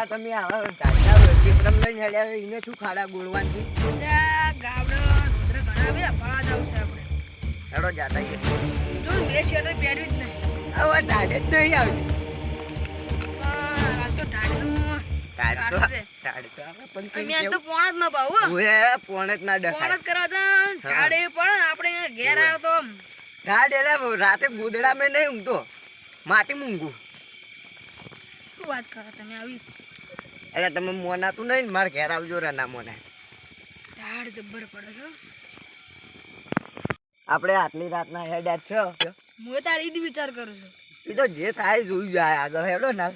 આ તમે આવા ઝાડના ચિત્રમ લઈને હેડ્યા એને શું ખાડા ગોળવાનથી ગાવડો રુદ્ર ઘણા બે ફળા જાવ છે આપણે હેડો જાતા છે જો બે શેટર પહેર્યું જ નહીં હવે ટાઢે જ નહીં આવતી આ તો ટાઢનું ટાઢ તો આવે પણ અમે આ તો પોણ જ ન ભાવ ઓએ પોણે જ ના પોણ ડખાય જ કરવા તો ટાઢે પણ આપણે ઘેર આવ્યો તો ટાઢ એટલે રાતે ગોદડા મેં નહીં ઊંઘતો માટી મૂંઘું શું વાત કરો તમે આવી એટલે તમે મોનાતું નહીં ને મારે ઘેર આવજો રાના મોના ટાઢ જબ્બર પડે છે આપણે આટલી રાતના હેડ્યા છે હું તારે ઈ જ વિચાર કરું છું એ તો જે થાય જોઈ જાય આગળ હેડો ના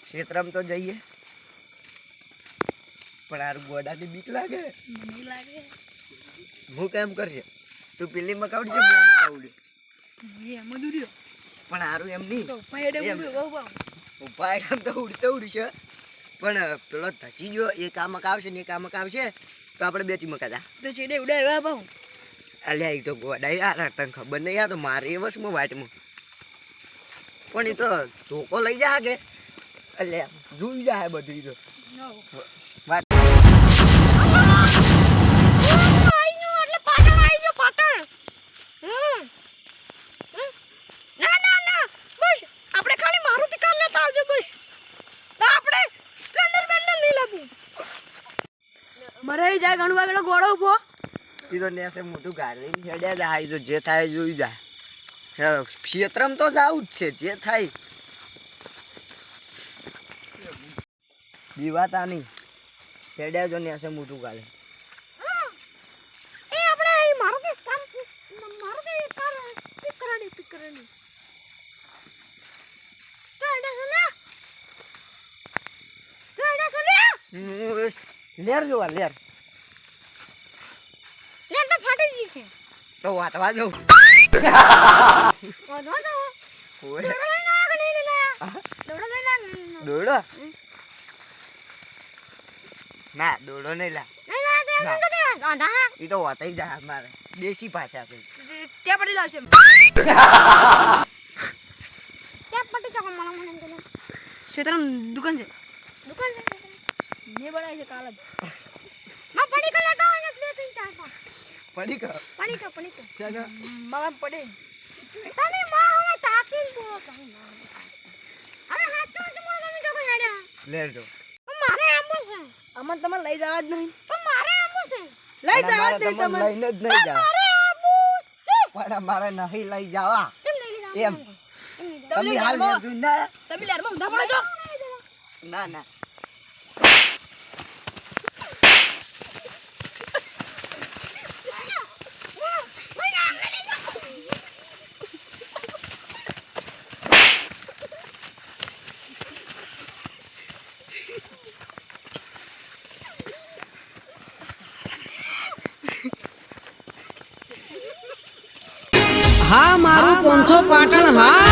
ક્ષેત્રમાં તો જઈએ પણ હારું ગોડાની બીક લાગે મને લાગે હું કેમ કરશે તું પેલી મકાવડી છે હું મકાવડી એ મધુર્યો પણ હારું એમ નહીં તો પાયડે એમ. મુડ્યો બહુ બહુ ઉભા એકદમ તો ઉડશે પણ પેલો ધચી ગયો એક આ મકાવશે ને એક આ મકાવશે તો આપણે બેચી મકાતા તો ચેડે ઉડાવ્યા બહુ અલ્યા એ તો ગોડા યાર તને ખબર નહીં આ તો મારે એ વસમાં વાટમાં પણ એ તો ધોકો લઈ જા કે અલ્યા જોઈ જાય બધું ઈ તો વાત મરાઈ જાય ઘણું પેલો ગોળો ઉભો ઈ તો નેસે મોટું ગાડી હેડ્યા જાય ઈ તો જે થાય જોઈ જાય હેડો ક્ષેત્રમાં તો જાવું જ છે જે થાય દીવાતા નહીં હેડ્યા જો નેસે મોટું ગાલે એ આપણે મારો કે કામ મારો કે કાર પિક કરાની તો એડા સોલે લેર જોવા લેર લેર તો ફાટી ગઈ છે તો વાતવા જવું ઓધો જાવ ઓય દોડો લઈને આગળ લઈ લેયા દોડો લઈને દોડો ના દોડો નહીં લા નહીં લા તે ના. તો તે આધા ઈ તો વાતાઈ જાય મારે દેશી ભાષા છે તે પડી લાવશે તે પડી ચકો મને મને તો ક્ષેત્રમ દુકાન છે મે બનાવી છે કાલ જ માં પડી કલા તો ને 2 3 4 પડી કર પડી તો ચાલો મગમ પડે તમે માં હવે તાકી બોલો તમે હવે હાથ તો મોડો તમે જોકો હેડ્યા લેર જો મારે આંબો છે અમન તમે લઈ જવા જ નહીં પણ મારે આંબો છે લઈ જવા જ નહીં તમે લઈને જ નહીં જાવ મારે આંબો છે પણ મારે નહીં લઈ જાવા કેમ લઈ જવા એમ તમે હાલ લેર જો ના તમે લેરમાં ઊંધા પડો છો ના ના હા મારું 500 પાટણ હા